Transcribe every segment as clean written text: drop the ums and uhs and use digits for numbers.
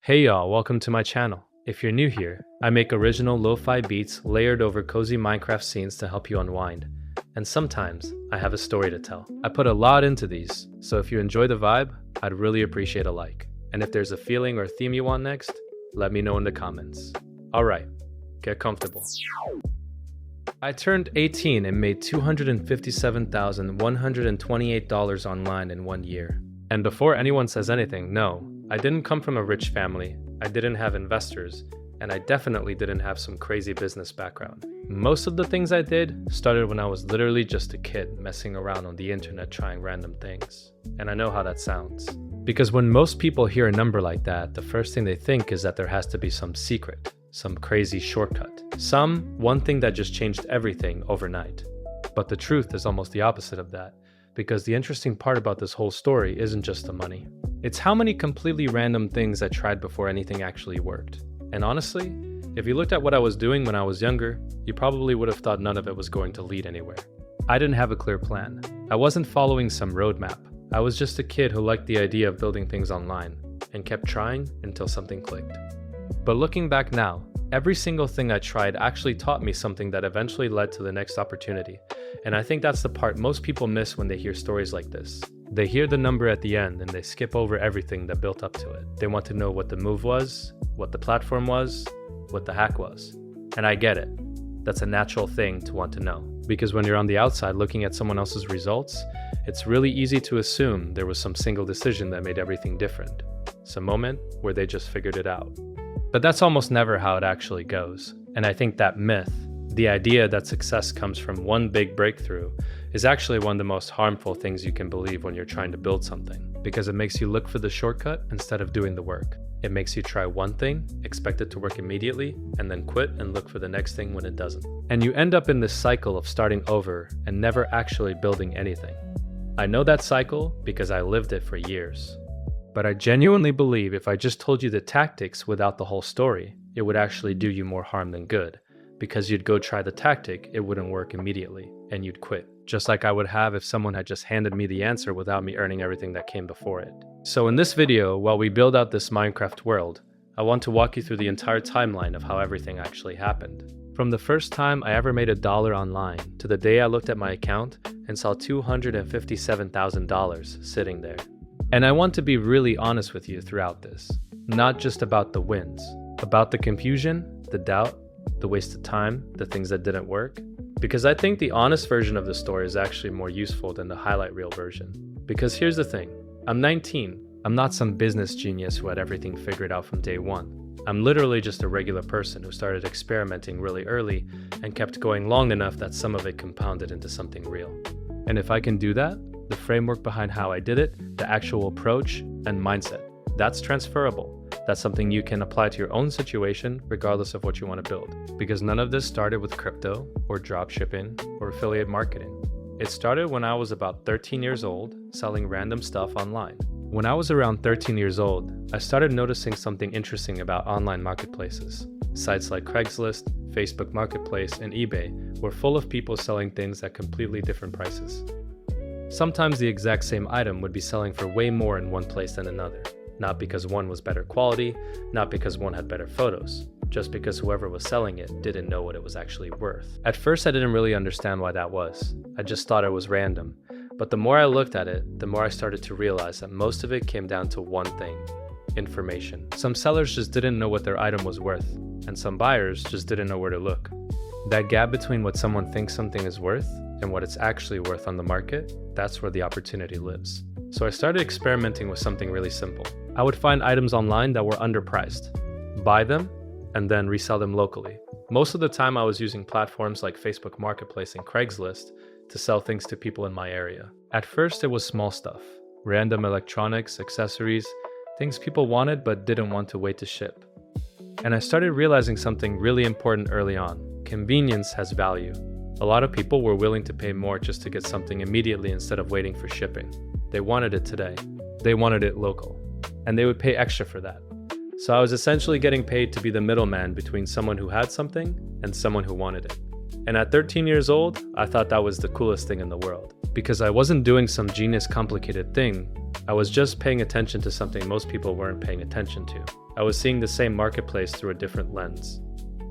Hey y'all, welcome to my channel. If you're new here, I make original lo-fi beats layered over cozy Minecraft scenes to help you unwind. And sometimes, I have a story to tell. I put a lot into these, so if you enjoy the vibe, I'd really appreciate a like. And if there's a feeling or theme you want next, let me know in the comments. Alright, get comfortable. I turned 18 and made $257,128 online in 1 year. And before anyone says anything, no, I didn't come from a rich family, I didn't have investors, and I definitely didn't have some crazy business background. Most of the things I did started when I was literally just a kid messing around on the internet trying random things. And I know how that sounds. Because when most people hear a number like that, the first thing they think is that there has to be some secret, some crazy shortcut, one thing that just changed everything overnight. But the truth is almost the opposite of that. Because the interesting part about this whole story isn't just the money. It's how many completely random things I tried before anything actually worked. And honestly, if you looked at what I was doing when I was younger, you probably would have thought none of it was going to lead anywhere. I didn't have a clear plan. I wasn't following some roadmap. I was just a kid who liked the idea of building things online and kept trying until something clicked. But looking back now, every single thing I tried actually taught me something that eventually led to the next opportunity. And I think that's the part most people miss when they hear stories like this. They hear the number at the end and they skip over everything that built up to it. They want to know what the move was, what the platform was, what the hack was. And I get it. That's a natural thing to want to know. Because when you're on the outside looking at someone else's results, it's really easy to assume there was some single decision that made everything different. Some moment where they just figured it out. But that's almost never how it actually goes. And I think that myth, the idea that success comes from one big breakthrough, is actually one of the most harmful things you can believe when you're trying to build something, because it makes you look for the shortcut instead of doing the work. It makes you try one thing, expect it to work immediately, and then quit and look for the next thing when it doesn't. And you end up in this cycle of starting over and never actually building anything. I know that cycle because I lived it for years. But I genuinely believe if I just told you the tactics without the whole story, it would actually do you more harm than good. Because you'd go try the tactic, it wouldn't work immediately, and you'd quit. Just like I would have if someone had just handed me the answer without me earning everything that came before it. So in this video, while we build out this Minecraft world, I want to walk you through the entire timeline of how everything actually happened. From the first time I ever made $1 online, to the day I looked at my account and saw $257,000 sitting there. And I want to be really honest with you throughout this. Not just about the wins, about the confusion, the doubt, the wasted time, the things that didn't work. Because I think the honest version of the story is actually more useful than the highlight reel version. Because here's the thing, I'm 19. I'm not some business genius who had everything figured out from day one. I'm literally just a regular person who started experimenting really early and kept going long enough that some of it compounded into something real. And if I can do that, the framework behind how I did it, the actual approach and mindset, that's transferable. That's something you can apply to your own situation regardless of what you want to build. Because none of this started with crypto or dropshipping or affiliate marketing. It started when I was about 13 years old, selling random stuff online. When I was around 13 years old, I started noticing something interesting about online marketplaces. Sites like Craigslist, Facebook Marketplace, and eBay were full of people selling things at completely different prices. Sometimes the exact same item would be selling for way more in one place than another. Not because one was better quality, not because one had better photos, just because whoever was selling it didn't know what it was actually worth. At first I didn't really understand why that was. I just thought it was random. But the more I looked at it, the more I started to realize that most of it came down to one thing: information. Some sellers just didn't know what their item was worth, and some buyers just didn't know where to look. That gap between what someone thinks something is worth and what it's actually worth on the market, that's where the opportunity lives. So I started experimenting with something really simple. I would find items online that were underpriced, buy them, and then resell them locally. Most of the time I was using platforms like Facebook Marketplace and Craigslist to sell things to people in my area. At first it was small stuff, random electronics, accessories, things people wanted but didn't want to wait to ship. And I started realizing something really important early on. Convenience has value. A lot of people were willing to pay more just to get something immediately instead of waiting for shipping. They wanted it today. They wanted it local. And they would pay extra for that. So I was essentially getting paid to be the middleman between someone who had something and someone who wanted it. And at 13 years old, I thought that was the coolest thing in the world. Because I wasn't doing some genius complicated thing, I was just paying attention to something most people weren't paying attention to. I was seeing the same marketplace through a different lens.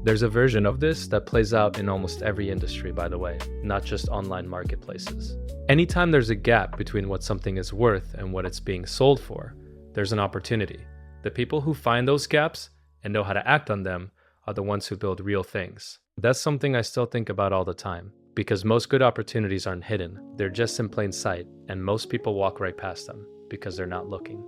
There's a version of this that plays out in almost every industry, by the way, not just online marketplaces. Anytime there's a gap between what something is worth and what it's being sold for, there's an opportunity. The people who find those gaps and know how to act on them are the ones who build real things. That's something I still think about all the time, because most good opportunities aren't hidden. They're just in plain sight, and most people walk right past them because they're not looking.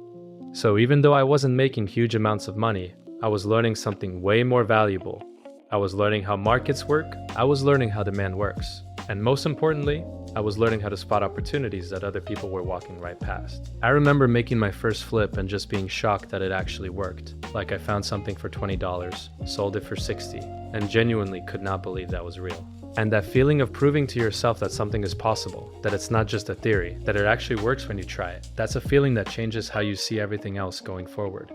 So even though I wasn't making huge amounts of money, I was learning something way more valuable. I was learning how markets work, I was learning how demand works, and most importantly, I was learning how to spot opportunities that other people were walking right past. I remember making my first flip and just being shocked that it actually worked. Like I found something for $20, sold it for $60, and genuinely could not believe that was real. And that feeling of proving to yourself that something is possible, that it's not just a theory, that it actually works when you try it, that's a feeling that changes how you see everything else going forward.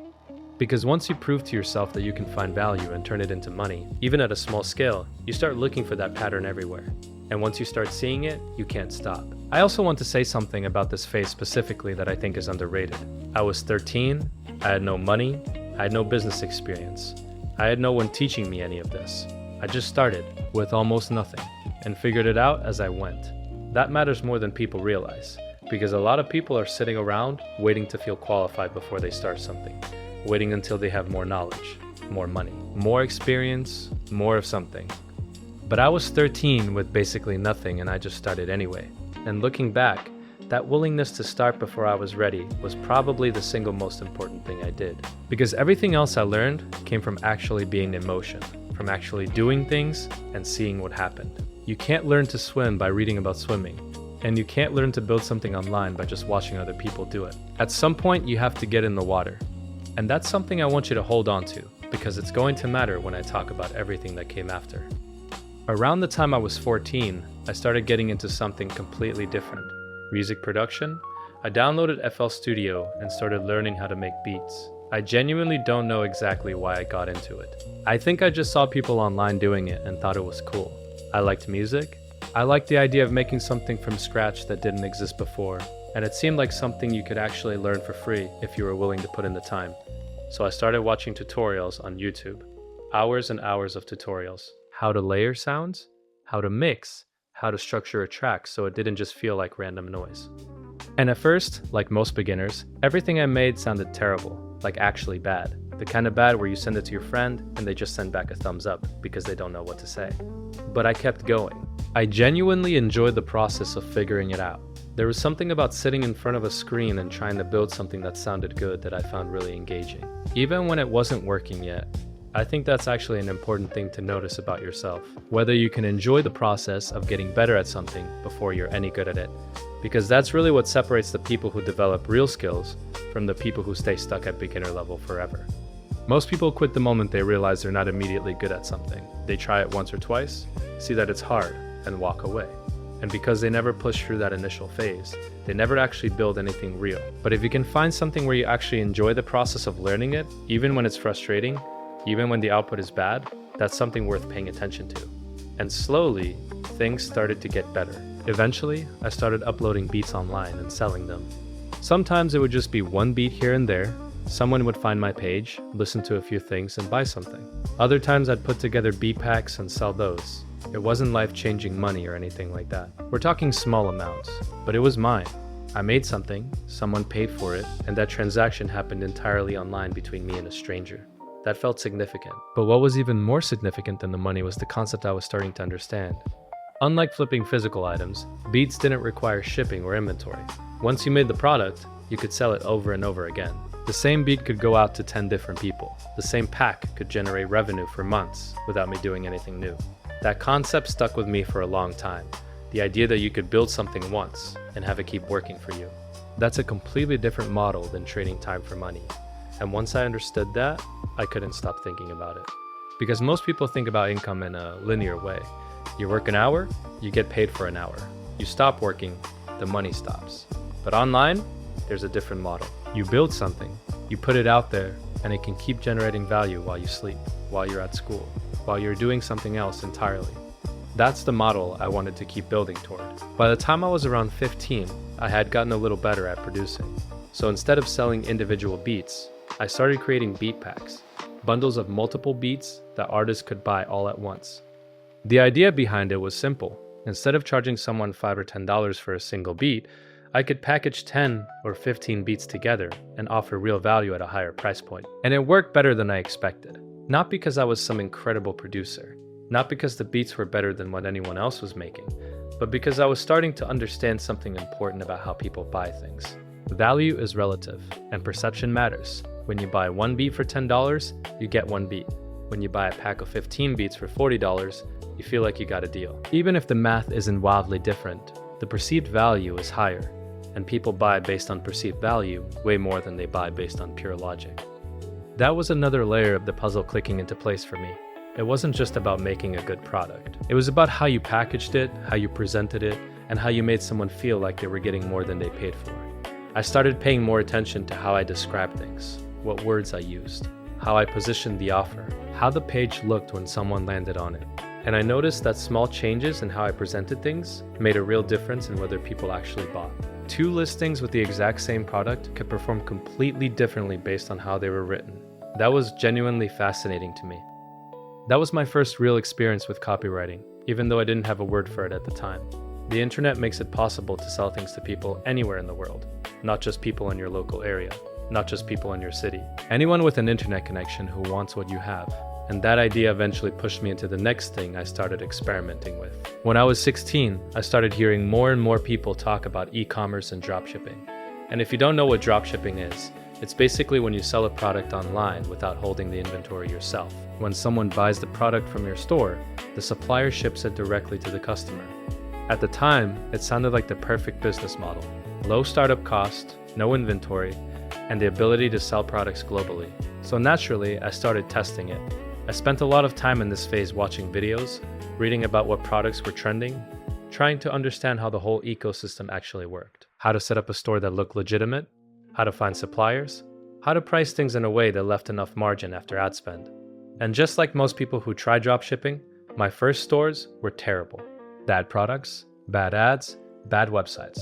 Because once you prove to yourself that you can find value and turn it into money, even at a small scale, you start looking for that pattern everywhere. And once you start seeing it, you can't stop. I also want to say something about this phase specifically that I think is underrated. I was 13, I had no money, I had no business experience. I had no one teaching me any of this. I just started with almost nothing and figured it out as I went. That matters more than people realize, because a lot of people are sitting around waiting to feel qualified before they start something. Waiting until they have more knowledge, more money, more experience, more of something. But I was 13 with basically nothing and I just started anyway. And looking back, that willingness to start before I was ready was probably the single most important thing I did. Because everything else I learned came from actually being in motion, from actually doing things and seeing what happened. You can't learn to swim by reading about swimming. And you can't learn to build something online by just watching other people do it. At some point, you have to get in the water. And that's something I want you to hold on to, because it's going to matter when I talk about everything that came after. Around the time I was 14, I started getting into something completely different. Music production. I downloaded FL Studio and started learning how to make beats. I genuinely don't know exactly why I got into it. I think I just saw people online doing it and thought it was cool. I liked music. I liked the idea of making something from scratch that didn't exist before. And it seemed like something you could actually learn for free if you were willing to put in the time. So I started watching tutorials on YouTube. Hours and hours of tutorials. How to layer sounds, how to mix, how to structure a track so it didn't just feel like random noise. And at first, like most beginners, everything I made sounded terrible, like actually bad. The kind of bad where you send it to your friend and they just send back a thumbs up because they don't know what to say. But I kept going. I genuinely enjoyed the process of figuring it out. There was something about sitting in front of a screen and trying to build something that sounded good that I found really engaging. Even when it wasn't working yet, I think that's actually an important thing to notice about yourself. Whether you can enjoy the process of getting better at something before you're any good at it. Because that's really what separates the people who develop real skills from the people who stay stuck at beginner level forever. Most people quit the moment they realize they're not immediately good at something. They try it once or twice, see that it's hard, and walk away. And because they never push through that initial phase, they never actually build anything real. But if you can find something where you actually enjoy the process of learning it, even when it's frustrating, even when the output is bad, that's something worth paying attention to. And slowly, things started to get better. Eventually, I started uploading beats online and selling them. Sometimes it would just be one beat here and there. Someone would find my page, listen to a few things, and buy something. Other times I'd put together beat packs and sell those. It wasn't life-changing money or anything like that. We're talking small amounts, but it was mine. I made something, someone paid for it, and that transaction happened entirely online between me and a stranger. That felt significant. But what was even more significant than the money was the concept I was starting to understand. Unlike flipping physical items, beats didn't require shipping or inventory. Once you made the product, you could sell it over and over again. The same beat could go out to 10 different people. The same pack could generate revenue for months without me doing anything new. That concept stuck with me for a long time. The idea that you could build something once and have it keep working for you. That's a completely different model than trading time for money. And once I understood that, I couldn't stop thinking about it. Because most people think about income in a linear way. You work an hour, you get paid for an hour. You stop working, the money stops. But online, there's a different model. You build something, you put it out there, and it can keep generating value while you sleep, while you're at school, while you're doing something else entirely. That's the model I wanted to keep building toward. By the time I was around 15, I had gotten a little better at producing. So instead of selling individual beats, I started creating beat packs, bundles of multiple beats that artists could buy all at once. The idea behind it was simple. Instead of charging someone $5 or $10 for a single beat, I could package 10 or 15 beats together and offer real value at a higher price point. And it worked better than I expected. Not because I was some incredible producer, not because the beats were better than what anyone else was making, but because I was starting to understand something important about how people buy things. Value is relative, and perception matters. When you buy one beat for $10, you get one beat. When you buy a pack of 15 beats for $40, you feel like you got a deal. Even if the math isn't wildly different, the perceived value is higher, and people buy based on perceived value way more than they buy based on pure logic. That was another layer of the puzzle clicking into place for me. It wasn't just about making a good product. It was about how you packaged it, how you presented it, and how you made someone feel like they were getting more than they paid for. I started paying more attention to how I described things, what words I used, how I positioned the offer, how the page looked when someone landed on it. And I noticed that small changes in how I presented things made a real difference in whether people actually bought. Two listings with the exact same product could perform completely differently based on how they were written. That was genuinely fascinating to me. That was my first real experience with copywriting, even though I didn't have a word for it at the time. The internet makes it possible to sell things to people anywhere in the world, not just people in your local area, not just people in your city. Anyone with an internet connection who wants what you have. And that idea eventually pushed me into the next thing I started experimenting with. When I was 16, I started hearing more and more people talk about e-commerce and dropshipping. And if you don't know what dropshipping is, it's basically when you sell a product online without holding the inventory yourself. When someone buys the product from your store, the supplier ships it directly to the customer. At the time, it sounded like the perfect business model. Low startup cost, no inventory, and the ability to sell products globally. So naturally, I started testing it. I spent a lot of time in this phase watching videos, reading about what products were trending, trying to understand how the whole ecosystem actually worked. How to set up a store that looked legitimate, how to find suppliers, how to price things in a way that left enough margin after ad spend. And just like most people who try dropshipping, my first stores were terrible. Bad products, bad ads, bad websites.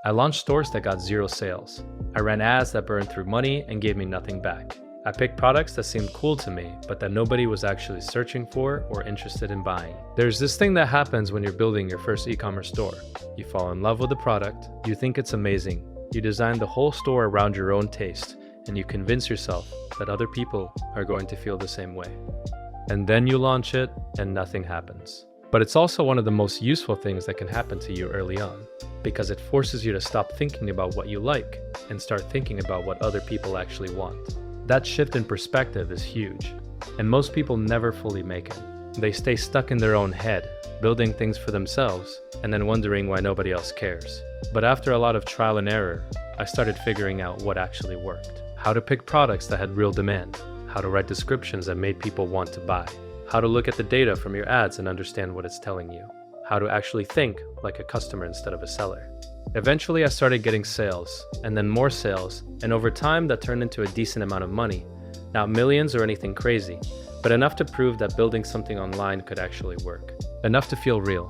I launched stores that got zero sales. I ran ads that burned through money and gave me nothing back. I picked products that seemed cool to me, but that nobody was actually searching for or interested in buying. There's this thing that happens when you're building your first e-commerce store. You fall in love with the product, you think it's amazing, you design the whole store around your own taste, and you convince yourself that other people are going to feel the same way. And then you launch it, and nothing happens. But it's also one of the most useful things that can happen to you early on, because it forces you to stop thinking about what you like and start thinking about what other people actually want. That shift in perspective is huge, and most people never fully make it. They stay stuck in their own head, building things for themselves, and then wondering why nobody else cares. But after a lot of trial and error, I started figuring out what actually worked. How to pick products that had real demand, how to write descriptions that made people want to buy, how to look at the data from your ads and understand what it's telling you, how to actually think like a customer instead of a seller. Eventually, I started getting sales, and then more sales, and over time that turned into a decent amount of money. Not millions or anything crazy, but enough to prove that building something online could actually work. Enough to feel real.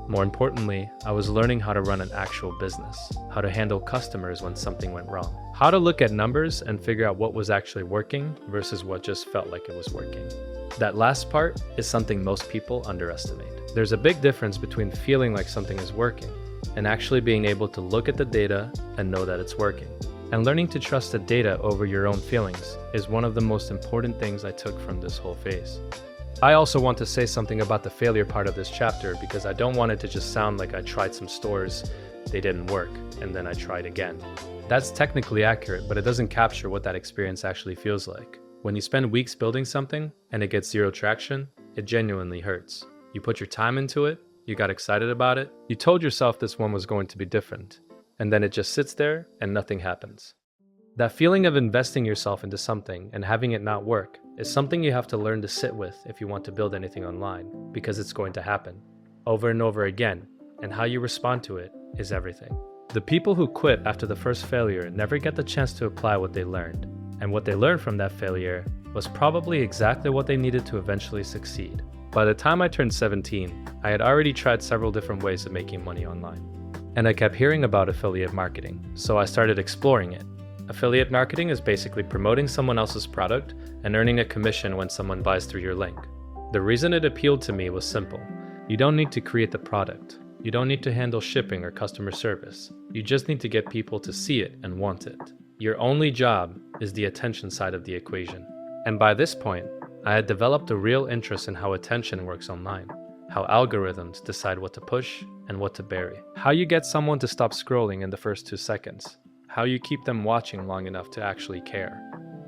More importantly, I was learning how to run an actual business, how to handle customers when something went wrong, how to look at numbers and figure out what was actually working versus what just felt like it was working. That last part is something most people underestimate. There's a big difference between feeling like something is working and actually being able to look at the data and know that it's working. And learning to trust the data over your own feelings is one of the most important things I took from this whole phase. I also want to say something about the failure part of this chapter because I don't want it to just sound like I tried some stores, they didn't work, and then I tried again. That's technically accurate, but it doesn't capture what that experience actually feels like. When you spend weeks building something and it gets zero traction, it genuinely hurts. You put your time into it, you got excited about it, you told yourself this one was going to be different, and then it just sits there and nothing happens. That feeling of investing yourself into something and having it not work is something you have to learn to sit with if you want to build anything online, because it's going to happen over and over again, and how you respond to it is everything. The people who quit after the first failure never get the chance to apply what they learned, and what they learned from that failure was probably exactly what they needed to eventually succeed. By the time I turned 17, I had already tried several different ways of making money online. And I kept hearing about affiliate marketing, so I started exploring it. Affiliate marketing is basically promoting someone else's product and earning a commission when someone buys through your link. The reason it appealed to me was simple. You don't need to create the product. You don't need to handle shipping or customer service. You just need to get people to see it and want it. Your only job is the attention side of the equation. And by this point, I had developed a real interest in how attention works online, how algorithms decide what to push and what to bury, how you get someone to stop scrolling in the first 2 seconds, how you keep them watching long enough to actually care.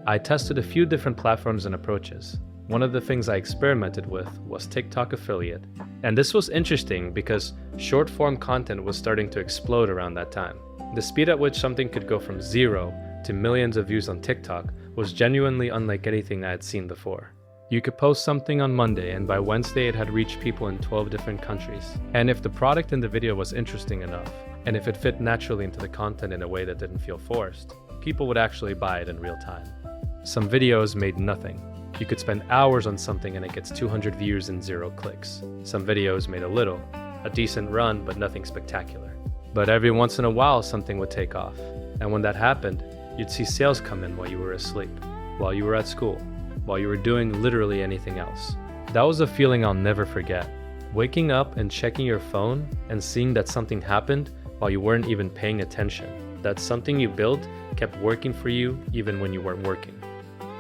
I tested a few different platforms and approaches. One of the things I experimented with was TikTok affiliate. And this was interesting because short form content was starting to explode around that time. The speed at which something could go from 0 to millions of views on TikTok was genuinely unlike anything I had seen before. You could post something on Monday and by Wednesday it had reached people in 12 different countries. And if the product in the video was interesting enough, and if it fit naturally into the content in a way that didn't feel forced, people would actually buy it in real time. Some videos made nothing. You could spend hours on something and it gets 200 views and 0 clicks. Some videos made a decent run, but nothing spectacular. But every once in a while, something would take off. And when that happened, you'd see sales come in while you were asleep, while you were at school, while you were doing literally anything else. That was a feeling I'll never forget. Waking up and checking your phone and seeing that something happened while you weren't even paying attention. That something you built kept working for you even when you weren't working.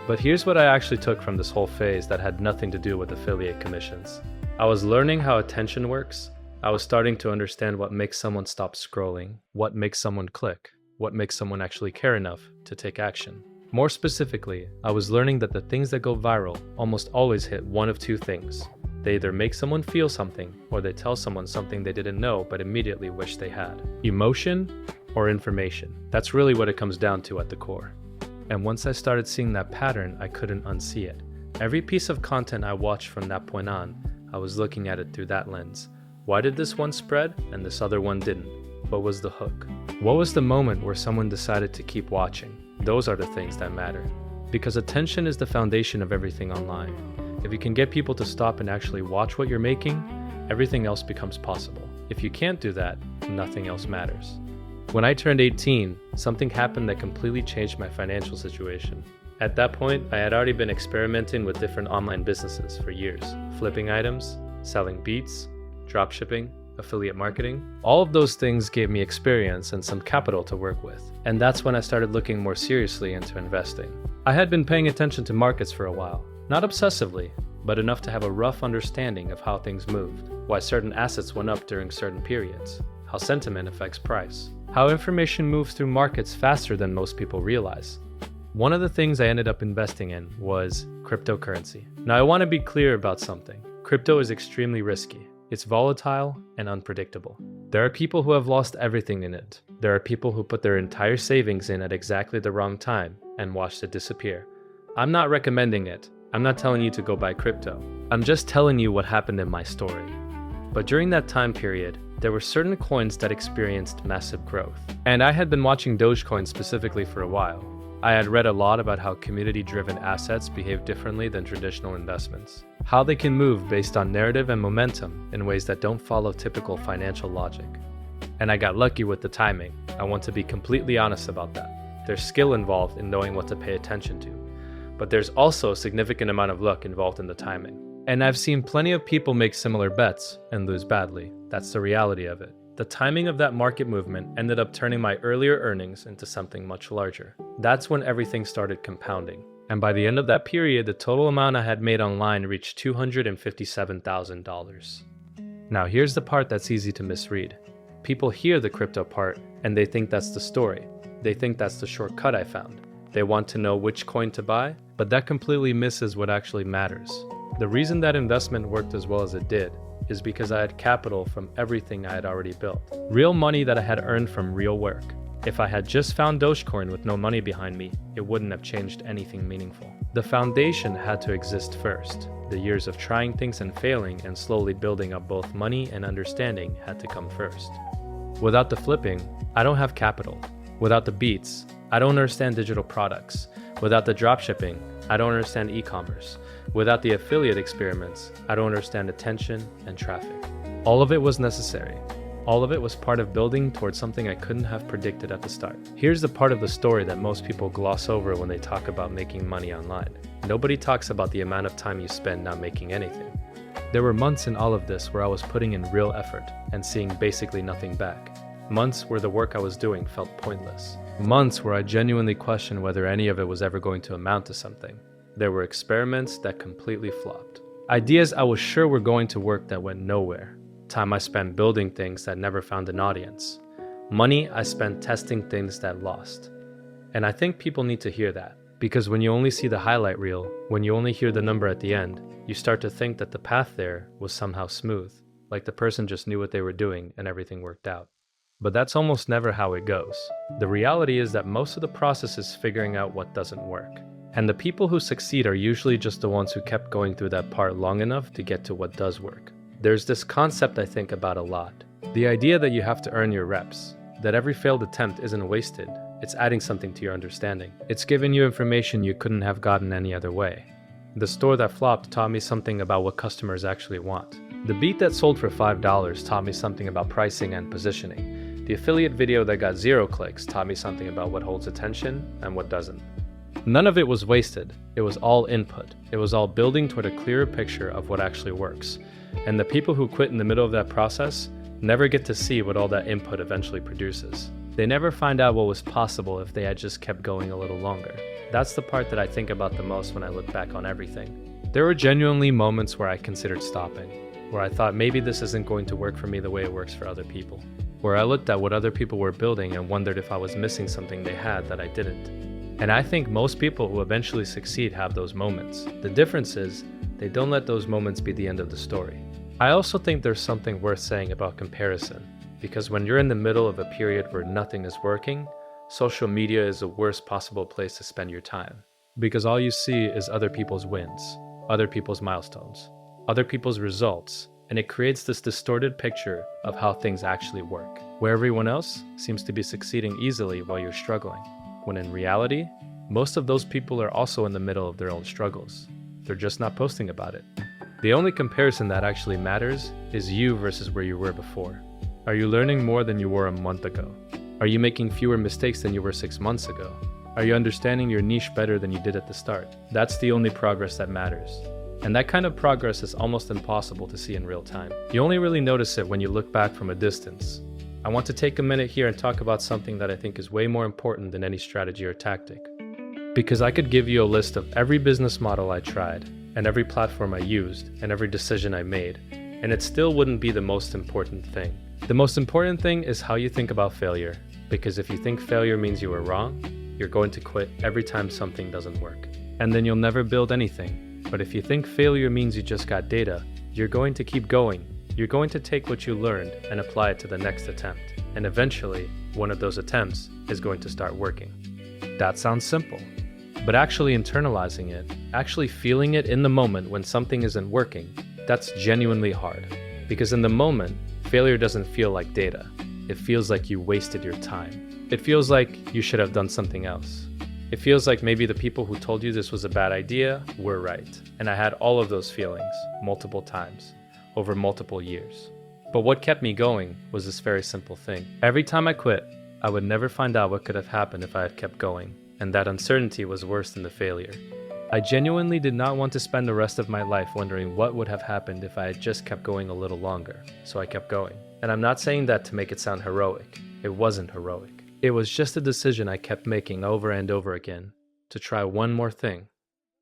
But here's what I actually took from this whole phase that had nothing to do with affiliate commissions. I was learning how attention works. I was starting to understand what makes someone stop scrolling, what makes someone click, what makes someone actually care enough to take action. More specifically, I was learning that the things that go viral almost always hit one of 2 things. They either make someone feel something, or they tell someone something they didn't know but immediately wish they had. Emotion or information. That's really what it comes down to at the core. And once I started seeing that pattern, I couldn't unsee it. Every piece of content I watched from that point on, I was looking at it through that lens. Why did this one spread and this other one didn't? What was the hook? What was the moment where someone decided to keep watching? Those are the things that matter. Because attention is the foundation of everything online. If you can get people to stop and actually watch what you're making, everything else becomes possible. If you can't do that, nothing else matters. When I turned 18, something happened that completely changed my financial situation. At that point, I had already been experimenting with different online businesses for years, flipping items, selling beats, dropshipping, affiliate marketing. All of those things gave me experience and some capital to work with. And that's when I started looking more seriously into investing. I had been paying attention to markets for a while, not obsessively, but enough to have a rough understanding of how things moved, why certain assets went up during certain periods, how sentiment affects price, how information moves through markets faster than most people realize. One of the things I ended up investing in was cryptocurrency. Now I want to be clear about something. Crypto is extremely risky. It's volatile and unpredictable. There are people who have lost everything in it. There are people who put their entire savings in at exactly the wrong time and watched it disappear. I'm not recommending it. I'm not telling you to go buy crypto. I'm just telling you what happened in my story. But during that time period, there were certain coins that experienced massive growth. And I had been watching Dogecoin specifically for a while. I had read a lot about how community-driven assets behave differently than traditional investments, how they can move based on narrative and momentum in ways that don't follow typical financial logic. And I got lucky with the timing. I want to be completely honest about that. There's skill involved in knowing what to pay attention to, but there's also a significant amount of luck involved in the timing. And I've seen plenty of people make similar bets and lose badly. That's the reality of it. The timing of that market movement ended up turning my earlier earnings into something much larger. That's when everything started compounding. And by the end of that period, the total amount I had made online reached $257,000. Now here's the part that's easy to misread. People hear the crypto part and they think that's the story. They think that's the shortcut I found. They want to know which coin to buy, but that completely misses what actually matters. The reason that investment worked as well as it did is because I had capital from everything I had already built. Real money that I had earned from real work. If I had just found Dogecoin with no money behind me, it wouldn't have changed anything meaningful. The foundation had to exist first. The years of trying things and failing and slowly building up both money and understanding had to come first. Without the flipping, I don't have capital. Without the beats, I don't understand digital products. Without the dropshipping, I don't understand e-commerce. Without the affiliate experiments, I don't understand attention and traffic. All of it was necessary. All of it was part of building towards something I couldn't have predicted at the start. Here's the part of the story that most people gloss over when they talk about making money online. Nobody talks about the amount of time you spend not making anything. There were months in all of this where I was putting in real effort and seeing basically nothing back. Months where the work I was doing felt pointless. Months where I genuinely questioned whether any of it was ever going to amount to something. There were experiments that completely flopped. Ideas I was sure were going to work that went nowhere. Time I spent building things that never found an audience. Money I spent testing things that lost. And I think people need to hear that, because when you only see the highlight reel, when you only hear the number at the end, you start to think that the path there was somehow smooth, like the person just knew what they were doing and everything worked out. But that's almost never how it goes. The reality is that most of the process is figuring out what doesn't work. And the people who succeed are usually just the ones who kept going through that part long enough to get to what does work. There's this concept I think about a lot. The idea that you have to earn your reps, that every failed attempt isn't wasted, it's adding something to your understanding. It's giving you information you couldn't have gotten any other way. The store that flopped taught me something about what customers actually want. The beat that sold for $5 taught me something about pricing and positioning. The affiliate video that got 0 clicks taught me something about what holds attention and what doesn't. None of it was wasted. It was all input. It was all building toward a clearer picture of what actually works. And the people who quit in the middle of that process never get to see what all that input eventually produces. They never find out what was possible if they had just kept going a little longer. That's the part that I think about the most when I look back on everything. There were genuinely moments where I considered stopping, where I thought maybe this isn't going to work for me the way it works for other people, where I looked at what other people were building and wondered if I was missing something they had that I didn't. And I think most people who eventually succeed have those moments. The difference is, they don't let those moments be the end of the story. I also think there's something worth saying about comparison, because when you're in the middle of a period where nothing is working, social media is the worst possible place to spend your time. Because all you see is other people's wins, other people's milestones, other people's results, and it creates this distorted picture of how things actually work, where everyone else seems to be succeeding easily while you're struggling, when in reality, most of those people are also in the middle of their own struggles. They're just not posting about it. The only comparison that actually matters is you versus where you were before. Are you learning more than you were a month ago? Are you making fewer mistakes than you were 6 months ago? Are you understanding your niche better than you did at the start? That's the only progress that matters. And that kind of progress is almost impossible to see in real time. You only really notice it when you look back from a distance. I want to take a minute here and talk about something that I think is way more important than any strategy or tactic. Because I could give you a list of every business model I tried, and every platform I used, and every decision I made, and it still wouldn't be the most important thing. The most important thing is how you think about failure, because if you think failure means you were wrong, you're going to quit every time something doesn't work. And then you'll never build anything. But if you think failure means you just got data, you're going to keep going. You're going to take what you learned and apply it to the next attempt. And eventually, one of those attempts is going to start working. That sounds simple. But actually internalizing it, actually feeling it in the moment when something isn't working, that's genuinely hard. Because in the moment, failure doesn't feel like data. It feels like you wasted your time. It feels like you should have done something else. It feels like maybe the people who told you this was a bad idea were right. And I had all of those feelings multiple times over multiple years. But what kept me going was this very simple thing. Every time I quit, I would never find out what could have happened if I had kept going. And that uncertainty was worse than the failure. I genuinely did not want to spend the rest of my life wondering what would have happened if I had just kept going a little longer. So I kept going. And I'm not saying that to make it sound heroic. It wasn't heroic. It was just a decision I kept making over and over again, to try one more thing,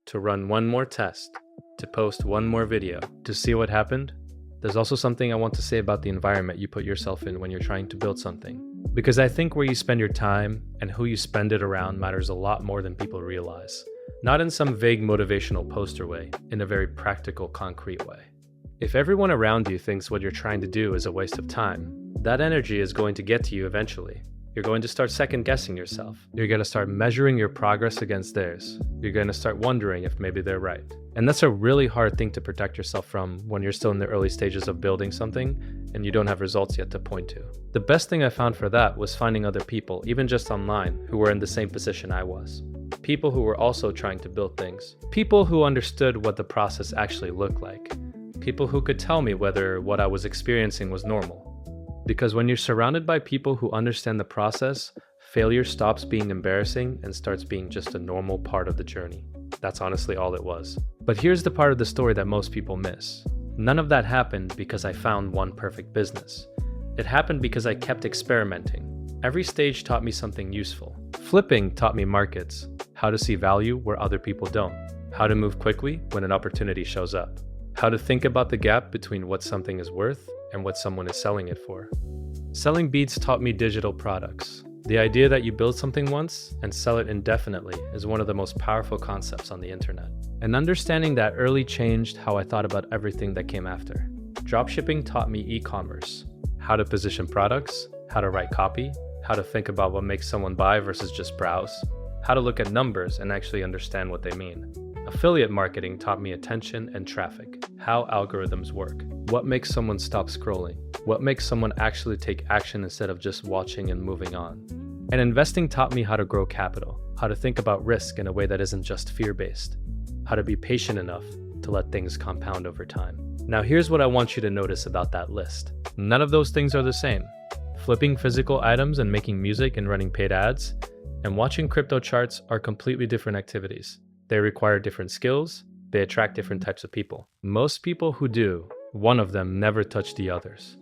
to run one more test, to post one more video, to see what happened. There's also something I want to say about the environment you put yourself in when you're trying to build something. Because I think where you spend your time and who you spend it around matters a lot more than people realize. Not in some vague motivational poster way, in a very practical, concrete way. If everyone around you thinks what you're trying to do is a waste of time, that energy is going to get to you eventually. You're going to start second-guessing yourself. You're going to start measuring your progress against theirs. You're going to start wondering if maybe they're right. And that's a really hard thing to protect yourself from when you're still in the early stages of building something and you don't have results yet to point to. The best thing I found for that was finding other people, even just online, who were in the same position I was. People who were also trying to build things. People who understood what the process actually looked like. People who could tell me whether what I was experiencing was normal. Because when you're surrounded by people who understand the process, failure stops being embarrassing and starts being just a normal part of the journey. That's honestly all it was. But here's the part of the story that most people miss. None of that happened because I found one perfect business. It happened because I kept experimenting. Every stage taught me something useful. Flipping taught me markets, how to see value where other people don't, how to move quickly when an opportunity shows up, how to think about the gap between what something is worth and what someone is selling it for. Selling beats taught me digital products. The idea that you build something once and sell it indefinitely is one of the most powerful concepts on the internet. And understanding that early changed how I thought about everything that came after. Dropshipping taught me e-commerce, how to position products, how to write copy, how to think about what makes someone buy versus just browse, how to look at numbers and actually understand what they mean. Affiliate marketing taught me attention and traffic, how algorithms work, what makes someone stop scrolling, what makes someone actually take action instead of just watching and moving on. And investing taught me how to grow capital, how to think about risk in a way that isn't just fear-based, how to be patient enough to let things compound over time. Now here's what I want you to notice about that list. None of those things are the same. Flipping physical items and making music and running paid ads, and watching crypto charts are completely different activities. They require different skills, they attract different types of people. Most people who do, one of them never touch the others.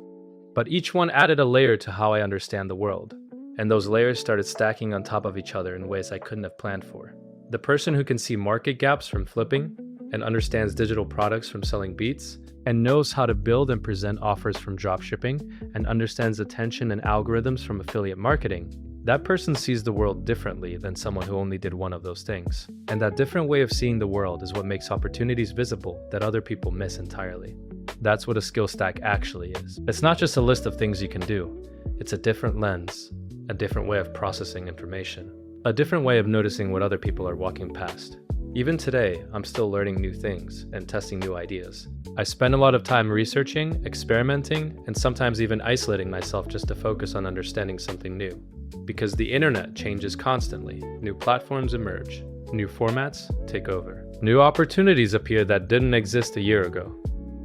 But each one added a layer to how I understand the world, and those layers started stacking on top of each other in ways I couldn't have planned for. The person who can see market gaps from flipping, and understands digital products from selling beats, and knows how to build and present offers from dropshipping, and understands attention and algorithms from affiliate marketing, that person sees the world differently than someone who only did one of those things. And that different way of seeing the world is what makes opportunities visible that other people miss entirely. That's what a skill stack actually is. It's not just a list of things you can do. It's a different lens, a different way of processing information, a different way of noticing what other people are walking past. Even today, I'm still learning new things and testing new ideas. I spend a lot of time researching, experimenting, and sometimes even isolating myself just to focus on understanding something new. Because the internet changes constantly. New platforms emerge. New formats take over. New opportunities appear that didn't exist a year ago.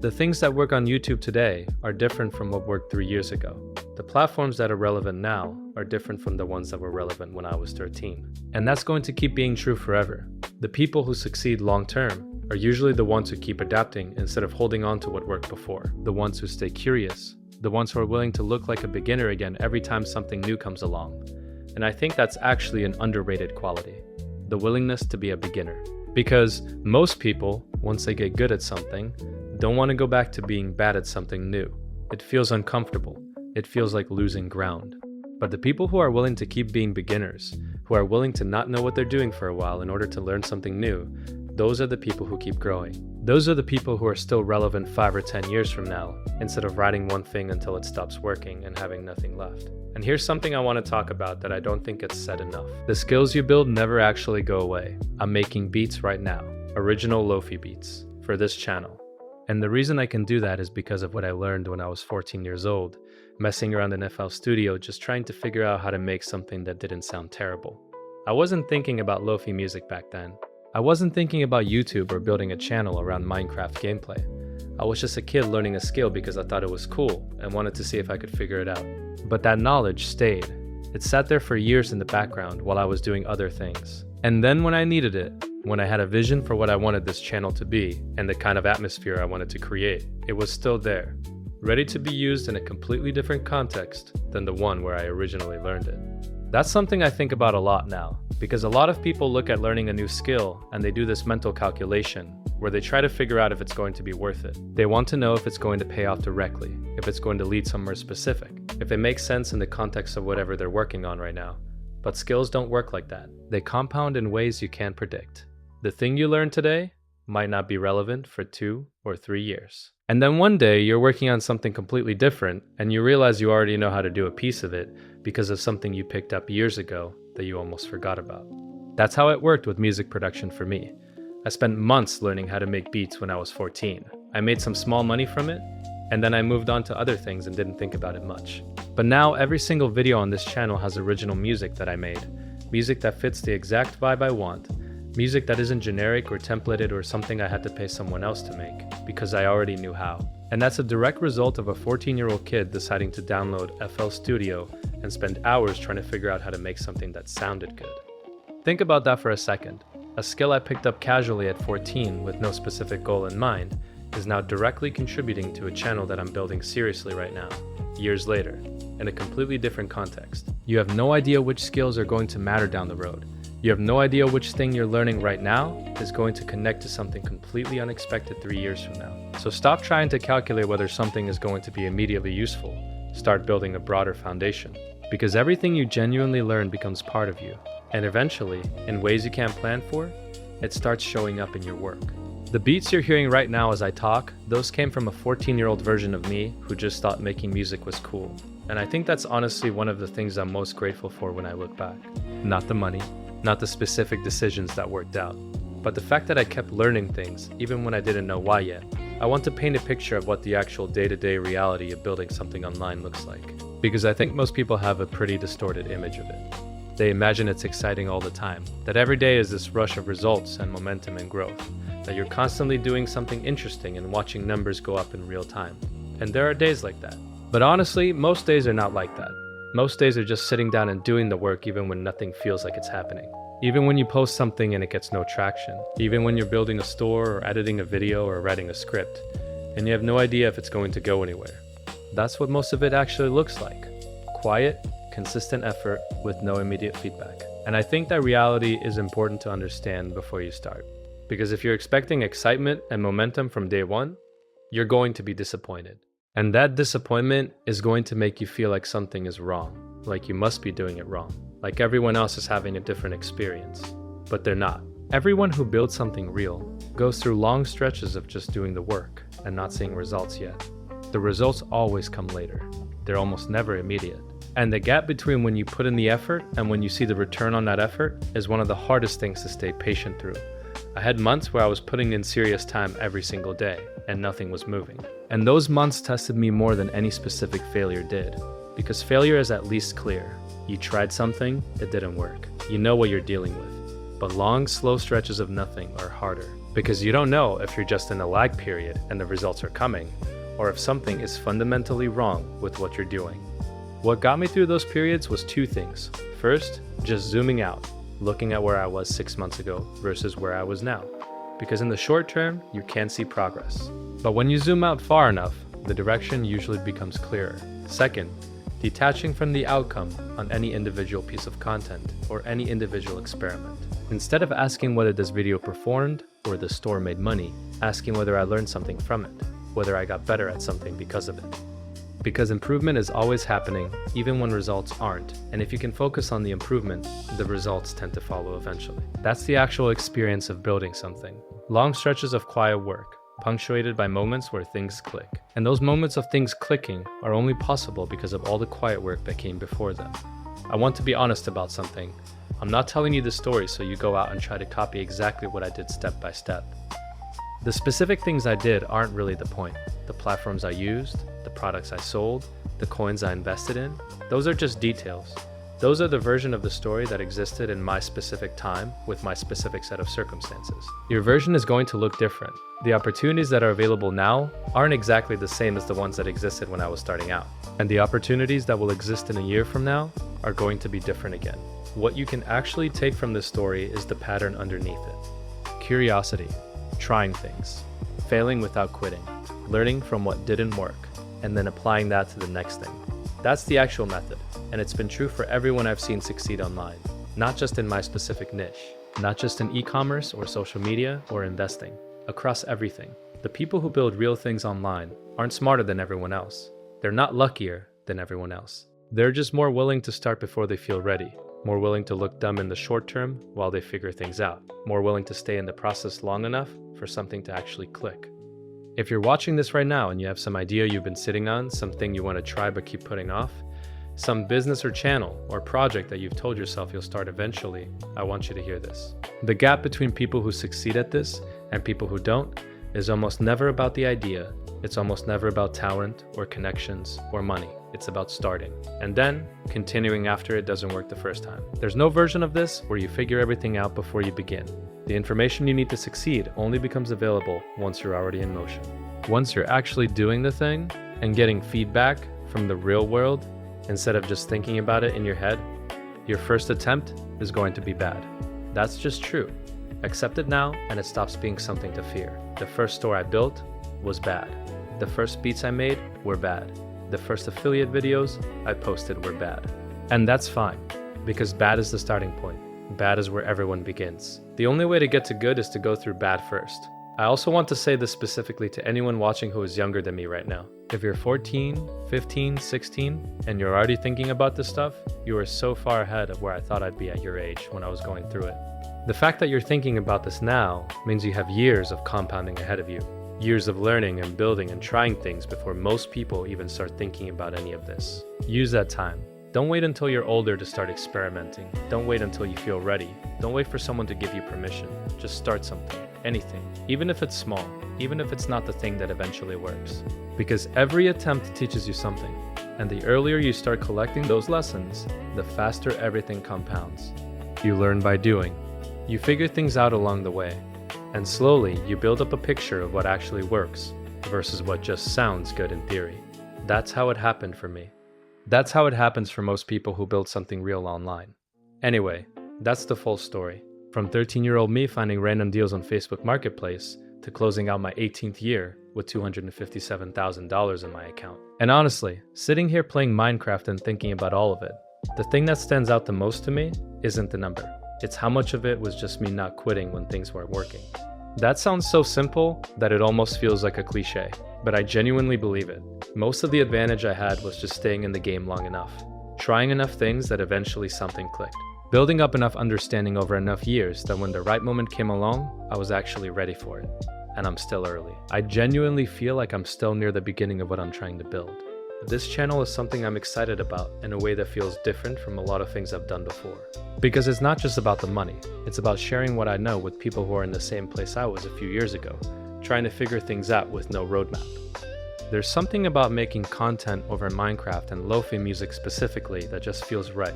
The things that work on YouTube today are different from what worked 3 years ago. The platforms that are relevant now are different from the ones that were relevant when I was 13. And that's going to keep being true forever. The people who succeed long-term are usually the ones who keep adapting instead of holding on to what worked before. The ones who stay curious. The ones who are willing to look like a beginner again every time something new comes along. And I think that's actually an underrated quality. The willingness to be a beginner. Because most people, once they get good at something, don't want to go back to being bad at something new. It feels uncomfortable. It feels like losing ground. But the people who are willing to keep being beginners, who are willing to not know what they're doing for a while in order to learn something new, those are the people who keep growing. Those are the people who are still relevant 5 or 10 years from now, instead of writing one thing until it stops working and having nothing left. And here's something I want to talk about that I don't think gets said enough. The skills you build never actually go away. I'm making beats right now, original Lofi beats, for this channel. And the reason I can do that is because of what I learned when I was 14 years old, messing around in FL Studio just trying to figure out how to make something that didn't sound terrible. I wasn't thinking about Lofi music back then. I wasn't thinking about YouTube or building a channel around Minecraft gameplay. I was just a kid learning a skill because I thought it was cool and wanted to see if I could figure it out. But that knowledge stayed. It sat there for years in the background while I was doing other things. And then when I needed it, when I had a vision for what I wanted this channel to be and the kind of atmosphere I wanted to create, it was still there, ready to be used in a completely different context than the one where I originally learned it. That's something I think about a lot now, because a lot of people look at learning a new skill and they do this mental calculation where they try to figure out if it's going to be worth it. They want to know if it's going to pay off directly, if it's going to lead somewhere specific, if it makes sense in the context of whatever they're working on right now. But skills don't work like that. They compound in ways you can't predict. The thing you learn today might not be relevant for 2 or 3 years. And then one day you're working on something completely different and you realize you already know how to do a piece of it because of something you picked up years ago that you almost forgot about. That's how it worked with music production for me. I spent months learning how to make beats when I was 14. I made some small money from it, and then I moved on to other things and didn't think about it much. But now every single video on this channel has original music that I made, music that fits the exact vibe I want, Music that isn't generic or templated or something I had to pay someone else to make, because I already knew how. And that's a direct result of a 14-year-old kid deciding to download FL Studio and spend hours trying to figure out how to make something that sounded good. Think about that for a second. A skill I picked up casually at 14 with no specific goal in mind is now directly contributing to a channel that I'm building seriously right now, years later, in a completely different context. You have no idea which skills are going to matter down the road. You have no idea which thing you're learning right now is going to connect to something completely unexpected 3 years from now. So stop trying to calculate whether something is going to be immediately useful. Start building a broader foundation. Because everything you genuinely learn becomes part of you. And eventually, in ways you can't plan for, it starts showing up in your work. The beats you're hearing right now as I talk, those came from a 14-year-old version of me who just thought making music was cool. And I think that's honestly one of the things I'm most grateful for when I look back. Not the money, not the specific decisions that worked out, but the fact that I kept learning things even when I didn't know why yet. I want to paint a picture of what the actual day-to-day reality of building something online looks like, because I think most people have a pretty distorted image of it. They imagine it's exciting all the time, that every day is this rush of results and momentum and growth, that you're constantly doing something interesting and watching numbers go up in real time. And there are days like that. But honestly, most days are not like that. Most days are just sitting down and doing the work even when nothing feels like it's happening. Even when you post something and it gets no traction. Even when you're building a store or editing a video or writing a script, and you have no idea if it's going to go anywhere. That's what most of it actually looks like. Quiet, consistent effort with no immediate feedback. And I think that reality is important to understand before you start. Because if you're expecting excitement and momentum from day one, you're going to be disappointed. And that disappointment is going to make you feel like something is wrong, like you must be doing it wrong, like everyone else is having a different experience. But they're not. Everyone who builds something real goes through long stretches of just doing the work and not seeing results yet. The results always come later. They're almost never immediate. And the gap between when you put in the effort and when you see the return on that effort is one of the hardest things to stay patient through. I had months where I was putting in serious time every single day and nothing was moving. And those months tested me more than any specific failure did. Because failure is at least clear. You tried something, it didn't work. You know what you're dealing with. But long, slow stretches of nothing are harder. Because you don't know if you're just in a lag period and the results are coming, or if something is fundamentally wrong with what you're doing. What got me through those periods was two things. First, just zooming out, looking at where I was 6 months ago versus where I was now. Because in the short term, you can't see progress. But when you zoom out far enough, the direction usually becomes clearer. Second, detaching from the outcome on any individual piece of content or any individual experiment. Instead of asking whether this video performed or the store made money, asking whether I learned something from it, whether I got better at something because of it. Because improvement is always happening, even when results aren't. And if you can focus on the improvement, the results tend to follow eventually. That's the actual experience of building something. Long stretches of quiet work, punctuated by moments where things click. And those moments of things clicking are only possible because of all the quiet work that came before them. I want to be honest about something. I'm not telling you the story so you go out and try to copy exactly what I did step by step. The specific things I did aren't really the point. The platforms I used, the products I sold, the coins I invested in, those are just details. Those are the version of the story that existed in my specific time with my specific set of circumstances. Your version is going to look different. The opportunities that are available now aren't exactly the same as the ones that existed when I was starting out. And the opportunities that will exist in a year from now are going to be different again. What you can actually take from this story is the pattern underneath it. Curiosity, trying things, failing without quitting, learning from what didn't work, and then applying that to the next thing. That's the actual method, and it's been true for everyone I've seen succeed online, not just in my specific niche, not just in e-commerce or social media or investing, across everything. The people who build real things online aren't smarter than everyone else. They're not luckier than everyone else. They're just more willing to start before they feel ready, more willing to look dumb in the short term while they figure things out, more willing to stay in the process long enough for something to actually click. If you're watching this right now and you have some idea you've been sitting on, something you want to try but keep putting off, some business or channel or project that you've told yourself you'll start eventually, I want you to hear this. The gap between people who succeed at this and people who don't is almost never about the idea. It's almost never about talent or connections or money. It's about starting. And then continuing after it doesn't work the first time. There's no version of this where you figure everything out before you begin. The information you need to succeed only becomes available once you're already in motion. Once you're actually doing the thing and getting feedback from the real world instead of just thinking about it in your head, your first attempt is going to be bad. That's just true. Accept it now and it stops being something to fear. The first store I built was bad. The first beats I made were bad. The first affiliate videos I posted were bad. And that's fine, because bad is the starting point. Bad is where everyone begins. The only way to get to good is to go through bad first. I also want to say this specifically to anyone watching who is younger than me right now. If you're 14, 15, 16, and you're already thinking about this stuff, you are so far ahead of where I thought I'd be at your age when I was going through it. The fact that you're thinking about this now means you have years of compounding ahead of you. Years of learning and building and trying things before most people even start thinking about any of this. Use that time. Don't wait until you're older to start experimenting. Don't wait until you feel ready. Don't wait for someone to give you permission. Just start something, anything, even if it's small, even if it's not the thing that eventually works. Because every attempt teaches you something, and the earlier you start collecting those lessons, the faster everything compounds. You learn by doing. You figure things out along the way, and slowly you build up a picture of what actually works versus what just sounds good in theory. That's how it happened for me. That's how it happens for most people who build something real online. Anyway, that's the full story. From 13-year-old me finding random deals on Facebook Marketplace to closing out my 18th year with $257,000 in my account. And honestly, sitting here playing Minecraft and thinking about all of it, the thing that stands out the most to me isn't the number. It's how much of it was just me not quitting when things weren't working. That sounds so simple that it almost feels like a cliche, but I genuinely believe it. Most of the advantage I had was just staying in the game long enough, trying enough things that eventually something clicked, building up enough understanding over enough years that when the right moment came along, I was actually ready for it. And I'm still early. I genuinely feel like I'm still near the beginning of what I'm trying to build. This channel is something I'm excited about in a way that feels different from a lot of things I've done before. Because it's not just about the money, it's about sharing what I know with people who are in the same place I was a few years ago, trying to figure things out with no roadmap. There's something about making content over Minecraft and Lofi music specifically that just feels right,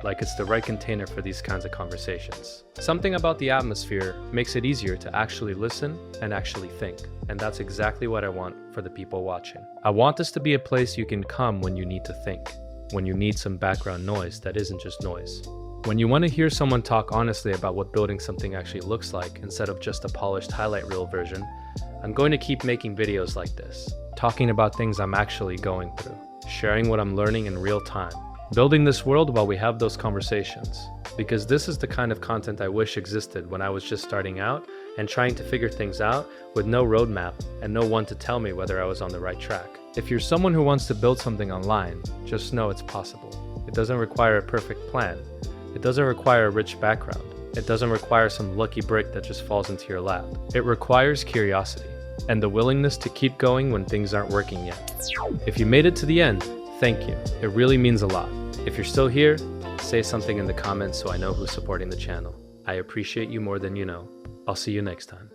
like it's the right container for these kinds of conversations. Something about the atmosphere makes it easier to actually listen and actually think, and that's exactly what I want for the people watching. I want this to be a place you can come when you need to think, when you need some background noise that isn't just noise. When you want to hear someone talk honestly about what building something actually looks like instead of just a polished highlight reel version, I'm going to keep making videos like this, talking about things I'm actually going through, sharing what I'm learning in real time, building this world while we have those conversations. Because this is the kind of content I wish existed when I was just starting out and trying to figure things out with no roadmap and no one to tell me whether I was on the right track. If you're someone who wants to build something online, just know it's possible. It doesn't require a perfect plan. It doesn't require a rich background. It doesn't require some lucky brick that just falls into your lap. It requires curiosity and the willingness to keep going when things aren't working yet. If you made it to the end, thank you. It really means a lot. If you're still here, say something in the comments so I know who's supporting the channel. I appreciate you more than you know. I'll see you next time.